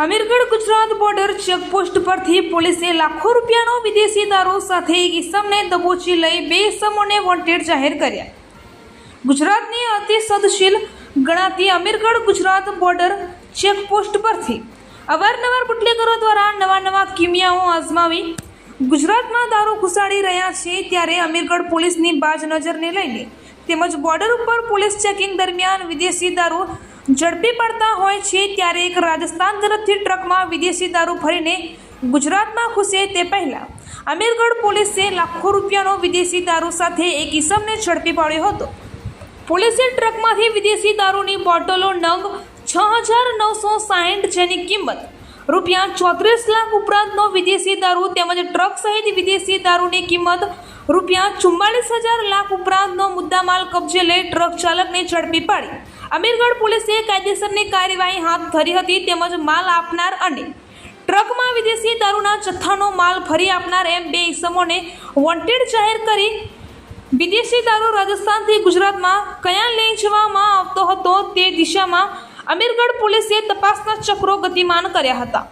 Amirgadh Gujarat border checkpost પરથી પોલીસે લાખો રૂપિયાનો વિદેશી દારૂ સાથે એક ઇસમને દબોચી લઈ 2 ઇસમોને વોન્ટેડ જાહેર કર્યા। ગુજરાતની અતિ સદશીલ ગણાતી અમીરગઢ ગુજરાત બોર્ડર ચેકપોસ્ટ પરથી અવારનવાર બુટલેગરો દ્વારા નવા કિમિયાઓ આઝમાવી ગુજરાતમાં દારૂ ઘુસાડી રહ્યા છે। ત્યારે અમીરગઢ પોલીસની બાજ નજરને લઈને તેમજ બોર્ડર ઉપર પોલીસ ચેકિંગ દરમિયાન વિદેશી દારૂ ઝડપી પડતા હોય છે। ત્યારે એક રાજસ્થાન તરફથી ટ્રકમાં વિદેશી દારૂ ભરીને ગુજરાતમાં ઘૂસે તે પહેલા અમીરગઢ પોલીસે લાખો રૂપિયાનો વિદેશી દારૂ સાથે એક ઇસમને ઝડપી પાડ્યો હતો। પોલીસે ટ્રકમાંથી વિદેશી દારૂની બોટલો નંગ 6,960 જેની કિંમત રૂપિયા 34 લાખ ઉપરાંતનો વિદેશી દારૂ તેમજ ટ્રક સહિત વિદેશી દારૂની કિંમત રૂપિયા 44,000 લાખ ઉપરાંતનો મુદ્દામાલ કબજે લઈ ટ્રક ચાલકને ઝડપી પાડી અમીરગઢ પોલીસે કાયદેસરની કાર્યવાહી હાથ ધરી હતી। તેમજ માલ આપનાર અને ટ્રકમાં વિદેશી દારૂના જથ્થાનો માલ ભરી આપનાર એમ 2 ઇસમોને વોન્ટેડ જાહેર કરી વિદેશી દારૂ રાજસ્થાનથી ગુજરાતમાં કયા લઈ જવામાં આવતો હતો તે દિશામાં અમીરગઢ પોલીસે તપાસના ચક્રો ગતિમાન કર્યા હતા।